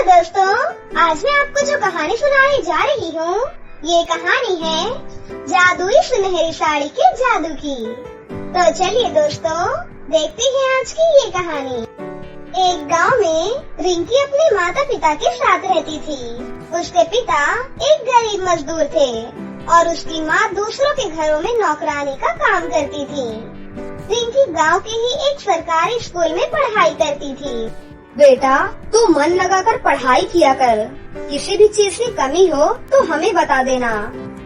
दोस्तों, आज मैं आपको जो कहानी सुनाने जा रही हूँ, ये कहानी है जादुई सुनहरी साड़ी के जादू की। तो चलिए दोस्तों, देखते हैं आज की ये कहानी। एक गांव में रिंकी अपने माता पिता के साथ रहती थी। उसके पिता एक गरीब मजदूर थे और उसकी माँ दूसरों के घरों में नौकरानी का काम करती थी। रिंकी गांव के ही एक सरकारी स्कूल में पढ़ाई करती थी। बेटा, तू मन लगाकर पढ़ाई किया कर। किसी भी चीज की कमी हो तो हमें बता देना,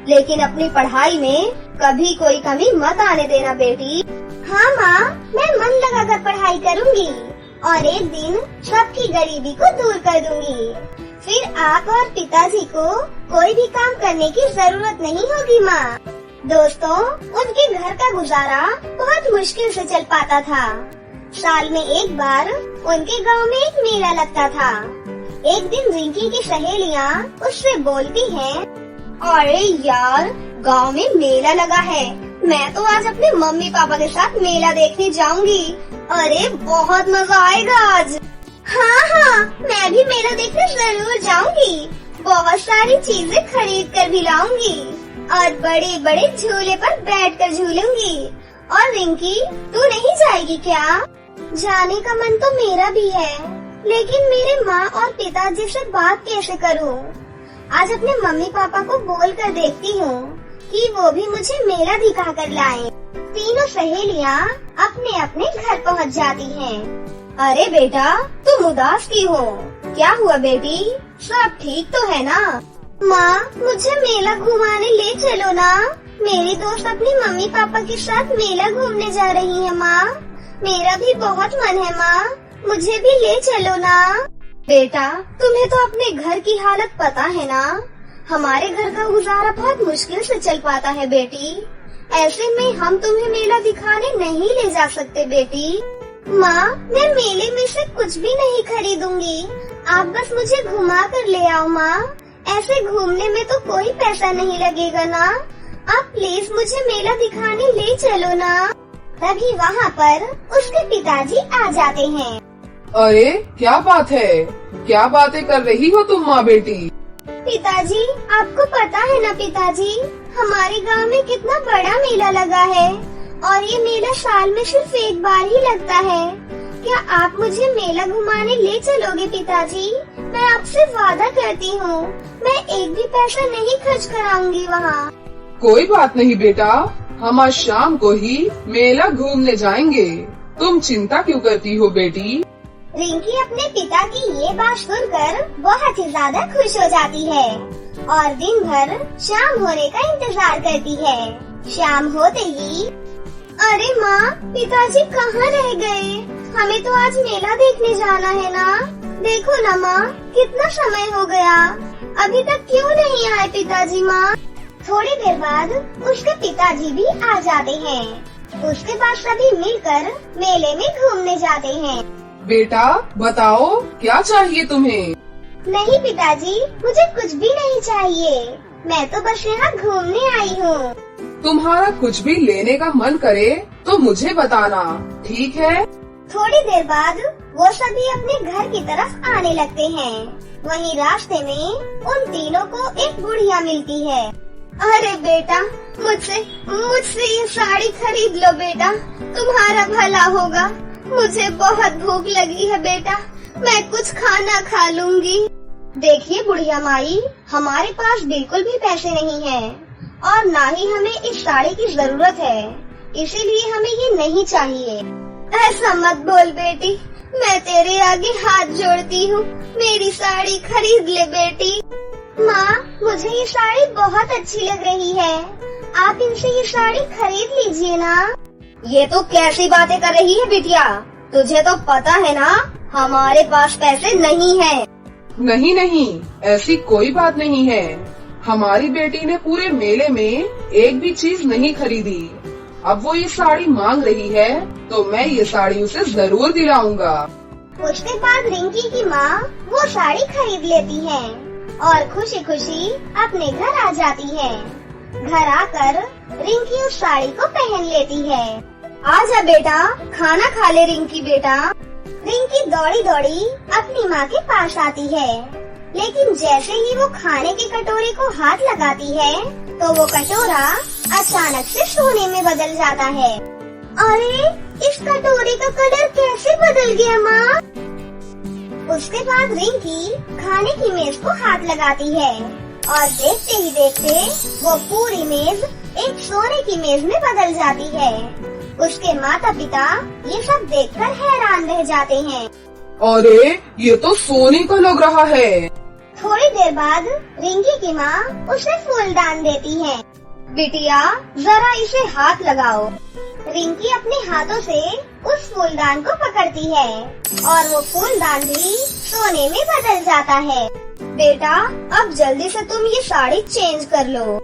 लेकिन अपनी पढ़ाई में कभी कोई कमी मत आने देना बेटी। हाँ माँ, मैं मन लगाकर पढ़ाई करूँगी और एक दिन सबकी गरीबी को दूर कर दूंगी। फिर आप और पिताजी को कोई भी काम करने की जरूरत नहीं होगी माँ। दोस्तों, उनके घर का गुजारा बहुत मुश्किल से चल पाता था। साल में एक बार उनके गांव में एक मेला लगता था। एक दिन रिंकी की सहेलियां उससे बोलती हैं, अरे यार, गांव में मेला लगा है, मैं तो आज अपने मम्मी पापा के साथ मेला देखने जाऊंगी। अरे बहुत मजा आएगा आज। हाँ, मैं भी मेला देखने जरूर जाऊंगी। बहुत सारी चीजें खरीद कर भी लाऊंगी और बड़े बड़े झूले पर बैठकर झूलूंगी। और रिंकी, तू नहीं जाएगी क्या? जाने का मन तो मेरा भी है, लेकिन मेरे माँ और पिताजी से बात कैसे करूँ? आज अपने मम्मी पापा को बोल कर देखती हूँ कि वो भी मुझे मेला दिखा कर लाएं। तीनों सहेलियाँ अपने अपने घर पहुँच जाती हैं। अरे बेटा, तुम उदास क्यों हो? क्या हुआ बेटी? सब ठीक तो है ना? माँ, मुझे मेला घुमाने ले चलो ना। मेरी दोस्त अपनी मम्मी पापा के साथ मेला घूमने जा रही है माँ। मेरा भी बहुत मन है माँ, मुझे भी ले चलो ना। बेटा, तुम्हें तो अपने घर की हालत पता है ना। हमारे घर का गुजारा बहुत मुश्किल से चल पाता है बेटी। ऐसे में हम तुम्हें मेला दिखाने नहीं ले जा सकते बेटी। माँ, मैं मेले में से कुछ भी नहीं खरीदूंगी। आप बस मुझे घुमा कर ले आओ माँ। ऐसे घूमने में तो कोई पैसा नहीं लगेगा ना। आप प्लीज मुझे मेला दिखाने ले चलो ना। तभी वहाँ पर उसके पिताजी आ जाते हैं। अरे क्या बात है? क्या बातें कर रही हो तुम माँ बेटी? पिताजी, आपको पता है ना पिताजी, हमारे गांव में कितना बड़ा मेला लगा है और ये मेला साल में सिर्फ एक बार ही लगता है। क्या आप मुझे मेला घुमाने ले चलोगे पिताजी? मैं आपसे वादा करती हूँ, मैं एक भी पैसा नहीं खर्च कराऊंगी वहाँ। कोई बात नहीं बेटा, हम आज शाम को ही मेला घूमने जाएंगे। तुम चिंता क्यों करती हो बेटी? रिंकी अपने पिता की ये बात सुनकर बहुत ही ज्यादा खुश हो जाती है और दिन भर शाम होने का इंतजार करती है। शाम होते ही, अरे माँ, पिताजी कहाँ रह गए? हमें तो आज मेला देखने जाना है ना। देखो ना माँ, कितना समय हो गया, अभी तक क्यों नहीं आए पिताजी? माँ, थोड़ी देर बाद उसके पिताजी भी आ जाते हैं। उसके बाद सभी मिलकर मेले में घूमने जाते हैं। बेटा बताओ, क्या चाहिए तुम्हें? नहीं पिताजी, मुझे कुछ भी नहीं चाहिए। मैं तो बस यहाँ घूमने आई हूँ। तुम्हारा कुछ भी लेने का मन करे तो मुझे बताना, ठीक है? थोड़ी देर बाद वो सभी अपने घर की तरफ आने लगते हैं। वहीं रास्ते में उन तीनों को एक बुढ़िया मिलती है। अरे बेटा, मुझसे ये साड़ी खरीद लो बेटा, तुम्हारा भला होगा। मुझे बहुत भूख लगी है बेटा, मैं कुछ खाना खा लूंगी। देखिए बुढ़िया माई, हमारे पास बिल्कुल भी पैसे नहीं है और ना ही हमें इस साड़ी की जरूरत है, इसीलिए हमें ये नहीं चाहिए। ऐसा मत बोल बेटी, मैं तेरे आगे हाथ जोड़ती हूँ, मेरी साड़ी खरीद ले बेटी। माँ, मुझे ये साड़ी बहुत अच्छी लग रही है, आप इनसे ये साड़ी खरीद लीजिए ना। ये तो कैसी बातें कर रही है बिटिया? तुझे तो पता है ना, हमारे पास पैसे नहीं है। नहीं, ऐसी कोई बात नहीं है। हमारी बेटी ने पूरे मेले में एक भी चीज नहीं खरीदी। अब वो ये साड़ी मांग रही है तो मैं ये साड़ी उसे जरूर दिलाऊंगा। उसके बाद रिंकी की माँ वो साड़ी खरीद लेती है और खुशी खुशी अपने घर आ जाती है। घर आकर रिंकी उस साड़ी को पहन लेती है। आजा बेटा, खाना खा ले रिंकी बेटा। रिंकी दौड़ी दौड़ी अपनी माँ के पास आती है, लेकिन जैसे ही वो खाने के कटोरे को हाथ लगाती है तो वो कटोरा अचानक से सोने में बदल जाता है। अरे, इस कटोरे का कलर कैसे बदल गया माँ? उसके बाद रिंकी खाने की मेज को हाथ लगाती है और देखते ही देखते वो पूरी मेज एक सोने की मेज में बदल जाती है। उसके माता पिता ये सब देखकर हैरान रह जाते हैं। अरे, ये तो सोने का लग रहा है। थोड़ी देर बाद रिंकी की माँ उसे फूलदान देती है। बिटिया, जरा इसे हाथ लगाओ। रिंकी अपने हाथों से उस फूलदान को पकड़ती है और वो फूलदान भी सोने में बदल जाता है। बेटा, अब जल्दी से तुम ये साड़ी चेंज कर लो।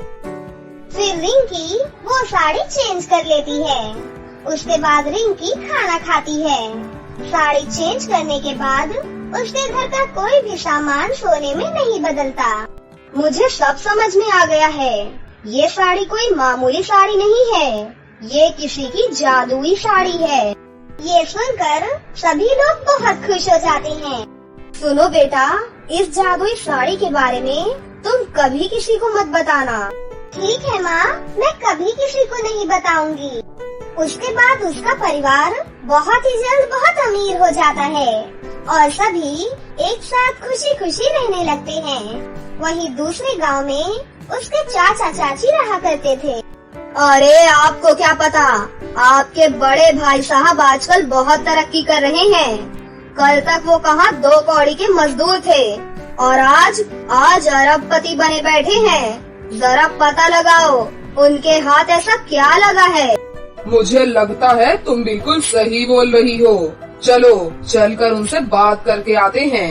फिर रिंकी वो साड़ी चेंज कर लेती है। उसके बाद रिंकी खाना खाती है। साड़ी चेंज करने के बाद उसके घर का कोई भी सामान सोने में नहीं बदलता। मुझे सब समझ में आ गया है। ये साड़ी कोई मामूली साड़ी नहीं है, ये किसी की जादुई साड़ी है। ये सुनकर सभी लोग बहुत खुश हो जाते हैं। सुनो बेटा, इस जादुई साड़ी के बारे में तुम कभी किसी को मत बताना। ठीक है माँ, मैं कभी किसी को नहीं बताऊंगी। उसके बाद उसका परिवार बहुत ही जल्द बहुत अमीर हो जाता है और सभी एक साथ खुशी खुशी रहने लगते हैं। वहीं दूसरे गांव में उसके चाचा चाची रहा करते थे। अरे, आपको क्या पता, आपके बड़े भाई साहब आजकल बहुत तरक्की कर रहे हैं। कल तक वो कहाँ 2 कौड़ी के मजदूर थे और आज अरबपति बने बैठे हैं। जरा पता लगाओ, उनके हाथ ऐसा क्या लगा है? मुझे लगता है तुम बिल्कुल सही बोल रही हो। चलो चलकर उनसे बात करके आते हैं।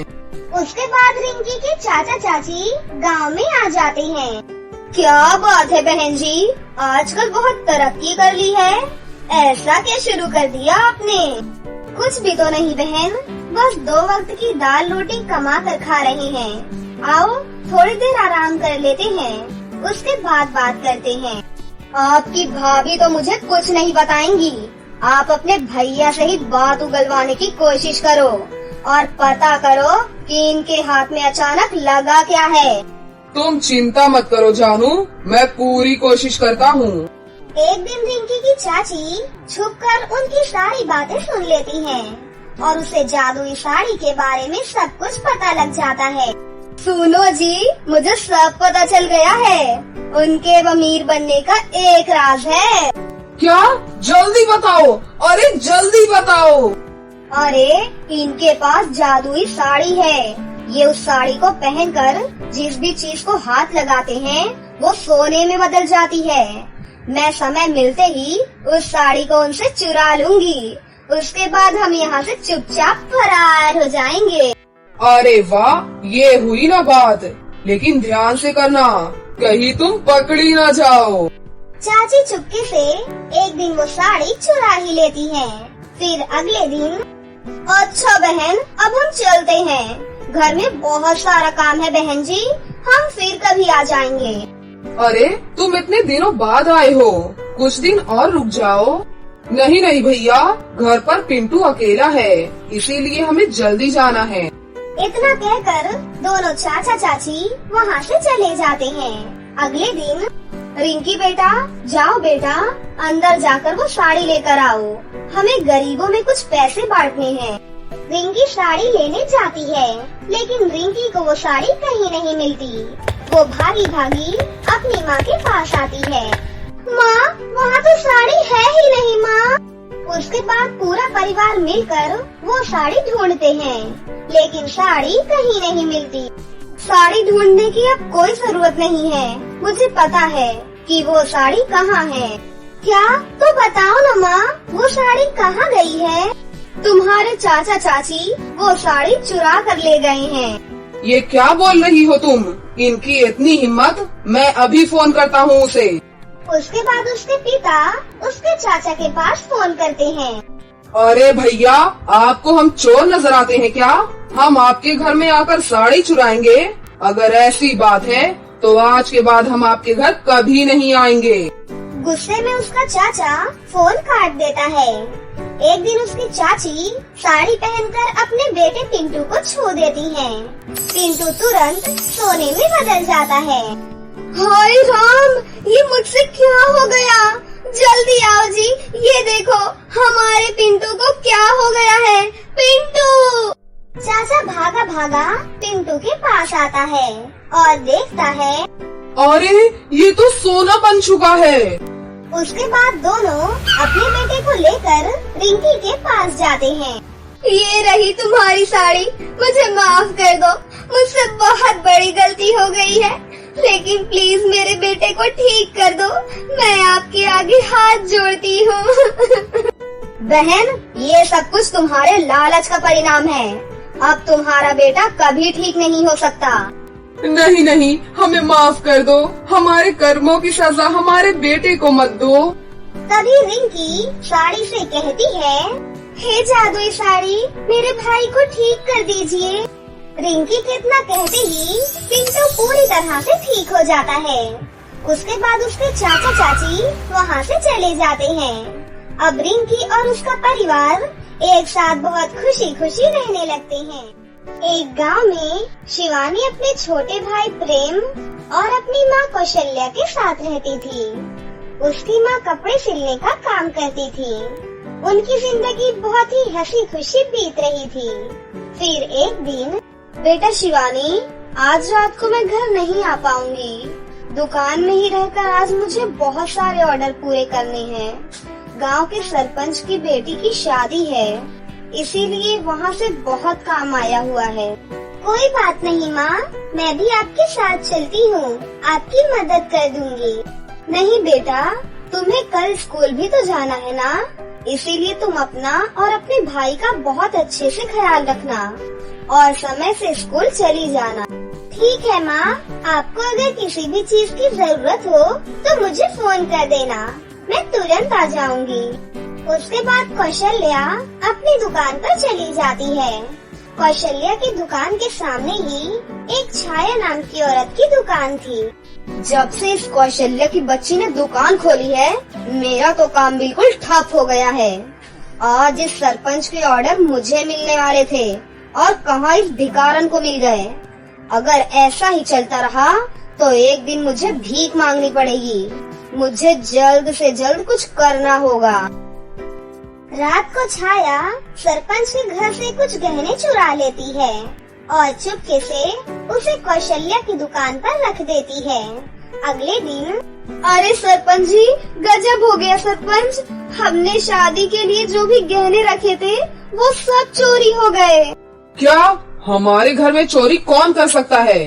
उसके बाद रिंकी के चाचा चाची गांव में आ जाते हैं। क्या बात है बहन जी, आजकल बहुत तरक्की कर ली है। ऐसा क्या शुरू कर दिया आपने? कुछ भी तो नहीं बहन, बस 2 वक्त की दाल रोटी कमा कर खा रहे हैं। आओ थोड़ी देर आराम कर लेते हैं, उसके बाद बात करते हैं। आपकी भाभी तो मुझे कुछ नहीं बताएंगी। आप अपने भैया से ही बात उगलवाने की कोशिश करो और पता करो कि इनके हाथ में अचानक लगा क्या है। तुम चिंता मत करो जानू, मैं पूरी कोशिश करता हूँ। एक दिन रिंकी की चाची छुपकर उनकी सारी बातें सुन लेती हैं और उसे जादुई साड़ी के बारे में सब कुछ पता लग जाता है। सुनो जी, मुझे सब पता चल गया है। उनके अमीर बनने का एक राज है। क्या? जल्दी बताओ, अरे जल्दी बताओ। अरे, इनके पास जादुई साड़ी है। ये उस साड़ी को पहनकर जिस भी चीज को हाथ लगाते हैं वो सोने में बदल जाती है। मैं समय मिलते ही उस साड़ी को उनसे चुरा लूंगी। उसके बाद हम यहाँ से चुपचाप फरार हो जाएंगे। अरे वाह, ये हुई ना बात। लेकिन ध्यान से करना, कहीं तुम पकड़ी ना जाओ। चाची चुपके से एक दिन वो साड़ी चुरा ही लेती है। फिर अगले दिन, अच्छा बहन, अब हम चलते हैं। घर में बहुत सारा काम है बहन जी, हम फिर कभी आ जाएंगे। अरे, तुम इतने दिनों बाद आए हो, कुछ दिन और रुक जाओ। नहीं नहीं भैया, घर पर पिंटू अकेला है, इसीलिए हमें जल्दी जाना है। इतना कहकर दोनों चाचा चाची वहाँ से चले जाते हैं। अगले दिन, रिंकी बेटा, जाओ बेटा, अंदर जाकर वो साड़ी लेकर आओ। हमें गरीबों में कुछ पैसे बांटने हैं। रिंकी साड़ी लेने जाती है, लेकिन रिंकी को वो साड़ी कहीं नहीं मिलती। वो भागी भागी अपनी माँ के पास आती है। माँ, वहाँ तो साड़ी है ही नहीं माँ। उसके बाद पूरा परिवार मिलकर वो साड़ी ढूंढते हैं, लेकिन साड़ी कहीं नहीं मिलती। साड़ी ढूंढने की अब कोई जरूरत नहीं है, मुझे पता है कि वो साड़ी कहाँ है। क्या? तो बताओ ना माँ, वो साड़ी कहाँ गई है? तुम्हारे चाचा चाची वो साड़ी चुरा कर ले गए हैं। ये क्या बोल रही हो तुम? इनकी इतनी हिम्मत, मैं अभी फोन करता हूँ उसे। उसके बाद उसके पिता उसके चाचा के पास फोन करते हैं। अरे भैया, आपको हम चोर नजर आते हैं क्या? हम आपके घर में आकर साड़ी चुराएंगे? अगर ऐसी बात है तो आज के बाद हम आपके घर कभी नहीं आएंगे। गुस्से में उसका चाचा फोन काट देता है। एक दिन उसकी चाची साड़ी पहनकर अपने बेटे पिंटू को छू देती हैं। पिंटू तुरंत सोने में बदल जाता है। हाय राम, ये मुझसे क्या हो गया? जल्दी आओ जी, ये देखो हमारे पिंटू को क्या हो गया है। पिंटू! चाचा भागा भागा पिंटू के पास आता है और देखता है। अरे ये तो सोना बन चुका है। उसके बाद दोनों अपने बेटे को लेकर रिंकी के पास जाते हैं। ये रही तुम्हारी साड़ी, मुझे माफ कर दो, मुझसे बहुत बड़ी गलती हो गई है, लेकिन प्लीज मेरे बेटे को ठीक कर दो, मैं आपके आगे हाथ जोड़ती हूँ। बहन, ये सब कुछ तुम्हारे लालच का परिणाम है। अब तुम्हारा बेटा कभी ठीक नहीं हो सकता। नहीं नहीं, हमें माफ कर दो, हमारे कर्मों की सजा हमारे बेटे को मत दो। तभी रिंकी साड़ी से कहती है, हे जादुई साड़ी, मेरे भाई को ठीक कर दीजिए। रिंकी के इतना कहते ही पिंटू पूरी तरह से ठीक हो जाता है। उसके बाद उसके चाचा चाची वहाँ से चले जाते हैं। अब रिंकी और उसका परिवार एक साथ बहुत खुशी खुशी रहने लगते हैं। एक गांव में शिवानी अपने छोटे भाई प्रेम और अपनी माँ कौशल्या के साथ रहती थी। उसकी माँ कपड़े सिलने का काम करती थी। उनकी जिंदगी बहुत ही हंसी खुशी बीत रही थी। फिर एक दिन, बेटा शिवानी, आज रात को मैं घर नहीं आ पाऊंगी। दुकान में ही रहकर आज मुझे बहुत सारे ऑर्डर पूरे करने हैं। गांव के सरपंच की बेटी की शादी है, इसीलिए वहाँ से बहुत काम आया हुआ है। कोई बात नहीं माँ, मैं भी आपके साथ चलती हूँ, आपकी मदद कर दूंगी। नहीं बेटा, तुम्हें कल स्कूल भी तो जाना है ना, इसीलिए तुम अपना और अपने भाई का बहुत अच्छे से ख्याल रखना और समय से स्कूल चली जाना। ठीक है माँ, आपको अगर किसी भी चीज की जरूरत हो तो मुझे फोन कर देना, मैं तुरंत आ जाऊंगी। उसके बाद कौशल्या अपनी दुकान पर चली जाती है। कौशल्या की दुकान के सामने ही एक छाया नाम की औरत की दुकान थी। जब से इस कौशल्या की बच्ची ने दुकान खोली है, मेरा तो काम बिल्कुल ठप हो गया है। आज इस सरपंच के ऑर्डर मुझे मिलने वाले थे और कहाँ इस भिखारन को मिल गए। अगर ऐसा ही चलता रहा तो एक दिन मुझे भीख मांगनी पड़ेगी। मुझे जल्द से जल्द कुछ करना होगा। रात को छाया सरपंच के घर से कुछ गहने चुरा लेती है और चुपके से उसे कौशल्या की दुकान पर रख देती है। अगले दिन, अरे सरपंच जी, गजब हो गया सरपंच, हमने शादी के लिए जो भी गहने रखे थे वो सब चोरी हो गए। क्या? हमारे घर में चोरी कौन कर सकता है?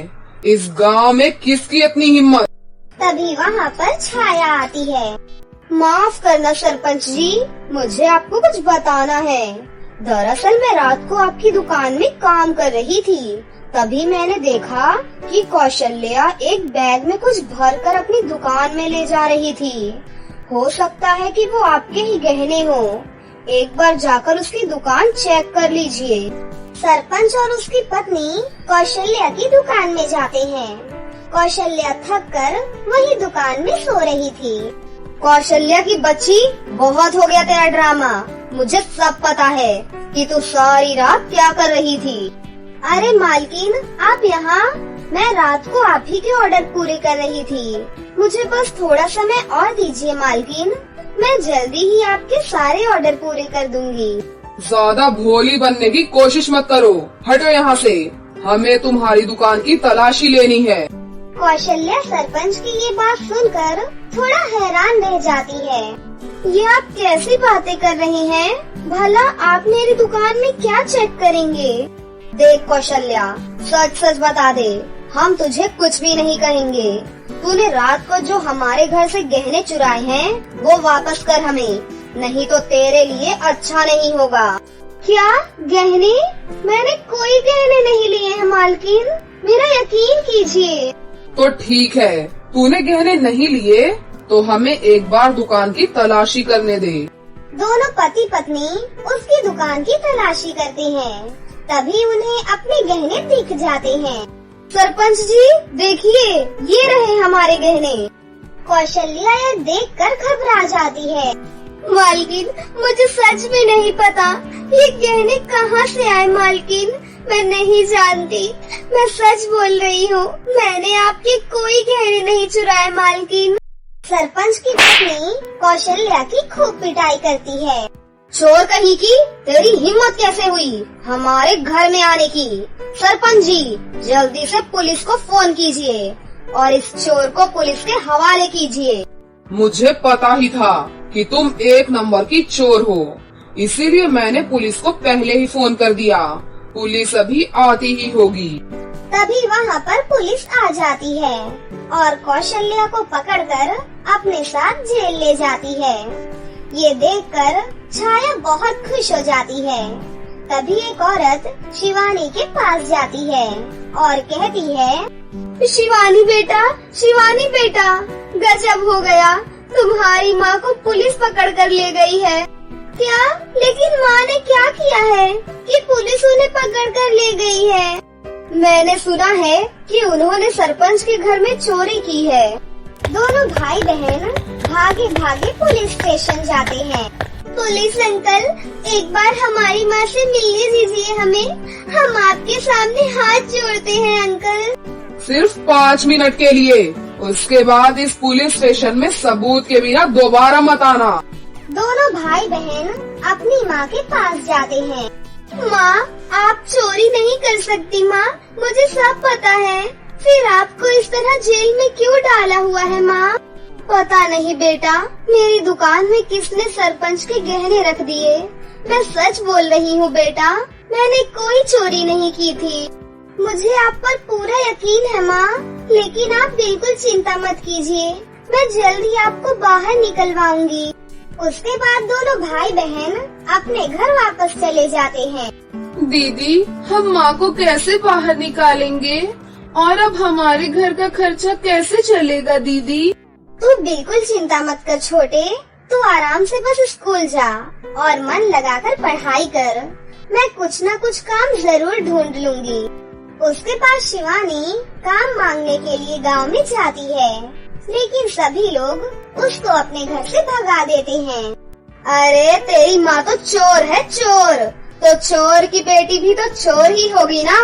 इस गांव में किसकी इतनी हिम्मत? तभी वहाँ पर छाया आती है। माफ करना सरपंच जी, मुझे आपको कुछ बताना है। दरअसल मैं रात को आपकी दुकान में काम कर रही थी, तभी मैंने देखा कि कौशल्या एक बैग में कुछ भरकर अपनी दुकान में ले जा रही थी। हो सकता है कि वो आपके ही गहने हो। एक बार जाकर उसकी दुकान चेक कर लीजिए। सरपंच और उसकी पत्नी कौशल्या की दुकान में जाते हैं। कौशल्या थक कर वही दुकान में सो रही थी। कौशल्या की बच्ची, बहुत हो गया तेरा ड्रामा। मुझे सब पता है कि तू सारी रात क्या कर रही थी। अरे मालकिन, आप यहाँ? मैं रात को आप ही के ऑर्डर पूरे कर रही थी। मुझे बस थोड़ा समय और दीजिए मालकिन, मैं जल्दी ही आपके सारे ऑर्डर पूरे कर दूंगी। ज्यादा भोली बनने की कोशिश मत करो, हटो यहाँ से। हमें तुम्हारी दुकान की तलाशी लेनी है। कौशल्या सरपंच की ये बात सुनकर थोड़ा हैरान रह जाती है। ये आप कैसी बातें कर रहे हैं? भला आप मेरी दुकान में क्या चेक करेंगे? देख कौशल्या, सच सच बता दे, हम तुझे कुछ भी नहीं कहेंगे। तूने रात को जो हमारे घर से गहने चुराए हैं वो वापस कर हमें, नहीं तो तेरे लिए अच्छा नहीं होगा। क्या गहने? मैंने कोई गहने नहीं लिए हैं मालकिन, मेरा यकीन कीजिए। तो ठीक है, तूने गहने नहीं लिए तो हमें एक बार दुकान की तलाशी करने दे। दोनों पति पत्नी उसकी दुकान की तलाशी करते हैं। तभी उन्हें अपने गहने दिख जाते हैं। सरपंच जी देखिए, ये रहे हमारे गहने। कौशल्या यह देखकर घबरा जाती है। मालकिन, मुझे सच में नहीं पता ये गहने कहाँ से आए मालकिन, मैं नहीं जानती, मैं सच बोल रही हूँ, मैंने आपके कोई गहने नहीं चुराए मालकिन। सरपंच की पत्नी कौशल्या की खूब पिटाई करती है। चोर कहीं की, तेरी हिम्मत कैसे हुई हमारे घर में आने की? सरपंच जी, जल्दी से पुलिस को फोन कीजिए और इस चोर को पुलिस के हवाले कीजिए। मुझे पता ही था कि तुम एक नंबर की चोर हो, इसीलिए मैंने पुलिस को पहले ही फोन कर दिया। पुलिस अभी आती ही होगी। तभी वहाँ पर पुलिस आ जाती है और कौशल्या को पकड़कर अपने साथ जेल ले जाती है। ये देखकर छाया बहुत खुश हो जाती है। तभी एक औरत शिवानी के पास जाती है और कहती है, शिवानी बेटा, गजब हो गया, तुम्हारी माँ को पुलिस पकड़ कर ले गई है। क्या? लेकिन माँ ने क्या किया है कि पुलिस उन्हें पकड़ कर ले गई है? मैंने सुना है कि उन्होंने सरपंच के घर में चोरी की है। दोनों भाई बहन भागे भागे पुलिस स्टेशन जाते हैं। पुलिस अंकल, एक बार हमारी माँ से मिलने दीजिए हमें, हम आपके सामने हाथ जोड़ते हैं अंकल। सिर्फ 5 मिनट के लिए, उसके बाद इस पुलिस स्टेशन में सबूत के बिना दोबारा मत आना। दोनों भाई बहन अपनी माँ के पास जाते हैं। माँ, आप चोरी नहीं कर सकती माँ, मुझे सब पता है। फिर आपको इस तरह जेल में क्यों डाला हुआ है माँ? पता नहीं बेटा, मेरी दुकान में किसने सरपंच के गहने रख दिए। मैं सच बोल रही हूँ बेटा, मैंने कोई चोरी नहीं की थी। मुझे आप पर पूरा यकीन है माँ, लेकिन आप बिल्कुल चिंता मत कीजिए, मैं जल्दी आपको बाहर निकलवाऊंगी। उसके बाद दोनों भाई बहन अपने घर वापस चले जाते हैं। दीदी, हम माँ को कैसे बाहर निकालेंगे और अब हमारे घर का खर्चा कैसे चलेगा दीदी? तू बिल्कुल चिंता मत कर छोटे, तू आराम से बस स्कूल जा और मन लगाकर पढ़ाई कर। मैं कुछ न कुछ काम जरूर ढूंढ लूंगी। उसके बाद शिवानी काम मांगने के लिए गांव में जाती है, लेकिन सभी लोग उसको अपने घर से भगा देते हैं। अरे तेरी माँ तो चोर है, चोर तो चोर की बेटी भी तो चोर ही होगी ना।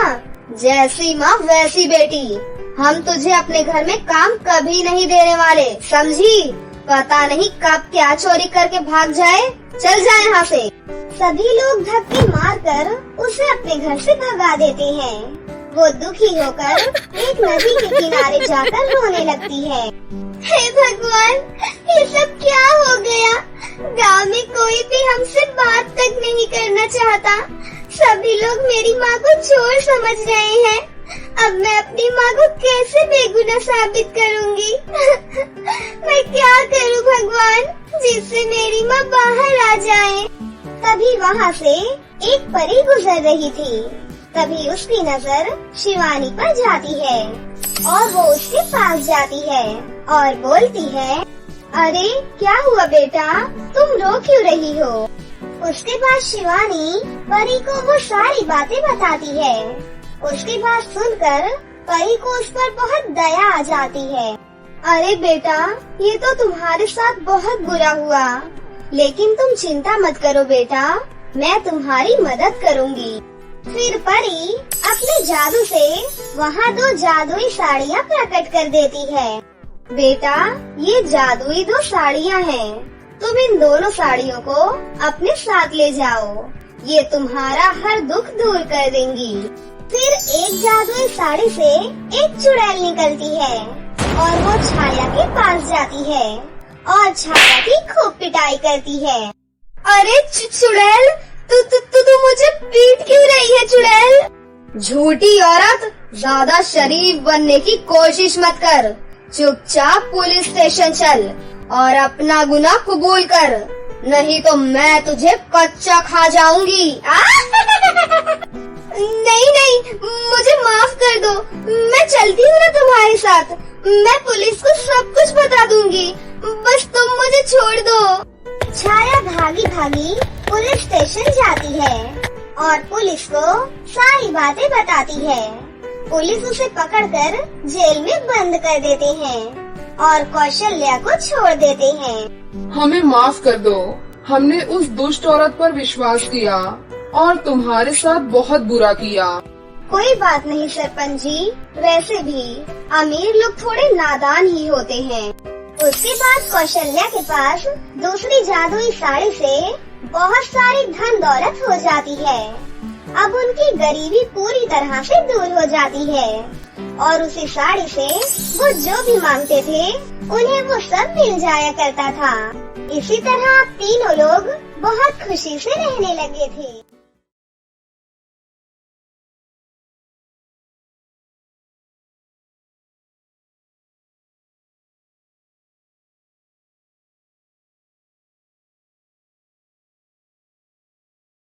जैसी माँ वैसी बेटी, हम तुझे अपने घर में काम कभी नहीं देने वाले, समझी? पता नहीं कब क्या चोरी करके भाग जाए, चल जाए यहाँ से। सभी लोग धक्के मारकर उसे अपने घर से भगा देते हैं। वो दुखी होकर एक नदी के किनारे जाकर रोने लगती है। हे भगवान, ये सब क्या हो गया? गांव में कोई भी हमसे बात तक नहीं करना चाहता। सभी लोग मेरी माँ को चोर समझ रहे हैं। अब मैं अपनी माँ को कैसे बेगुनाह साबित करूँगी? मैं क्या करूँ भगवान, जिससे मेरी माँ बाहर आ जाए। तभी वहाँ से एक परी गुजर रही थी। तभी उसकी नजर शिवानी पर जाती है और वो उसके पास जाती है और बोलती है, अरे क्या हुआ बेटा, तुम रो क्यों रही हो? उसके बाद शिवानी परी को वो सारी बातें बताती है। उसकी बात सुनकर परी को उस पर बहुत दया आ जाती है। अरे बेटा, ये तो तुम्हारे साथ बहुत बुरा हुआ, लेकिन तुम चिंता मत करो बेटा, मैं तुम्हारी मदद करूँगी। फिर परी अपने जादू से वहाँ 2 जादुई साड़ियाँ प्रकट कर देती है। बेटा, ये जादुई 2 साड़ियाँ हैं, तुम इन दोनों साड़ियों को अपने साथ ले जाओ, ये तुम्हारा हर दुख दूर कर देंगी। फिर एक जादुई साड़ी से एक चुड़ैल निकलती है और वो छाया के पास जाती है और छाया की खूब पिटाई करती है। अरे चुड़ैल, तू मुझे पीट क्यों रही है चुड़ैल? झूठी औरत, ज्यादा शरीफ बनने की कोशिश मत कर, चुपचाप पुलिस स्टेशन चल और अपना गुनाह कबूल कर, नहीं तो मैं तुझे कच्चा खा जाऊंगी। नहीं, मुझे माफ कर दो, मैं चलती हूँ ना तुम्हारे साथ, मैं पुलिस को सब कुछ बता दूंगी, बस तुम मुझे छोड़ दो। छाया भागी भागी पुलिस स्टेशन जाती है और पुलिस को सारी बातें बताती है। पुलिस उसे पकड़कर जेल में बंद कर देते हैं और कौशल्या को छोड़ देते हैं। हमें माफ कर दो, हमने उस दुष्ट औरत पर विश्वास किया और तुम्हारे साथ बहुत बुरा किया। कोई बात नहीं सरपंच जी, वैसे भी अमीर लोग थोड़े नादान ही होते हैं। उसके बाद कौशल्या के पास दूसरी जादुई साड़ी से बहुत सारी धन दौलत हो जाती है। अब उनकी गरीबी पूरी तरह से दूर हो जाती है और उसी साड़ी से वो जो भी मांगते थे उन्हें वो सब मिल जाया करता था। इसी तरह अब तीनों लोग बहुत खुशी से रहने लगे थे।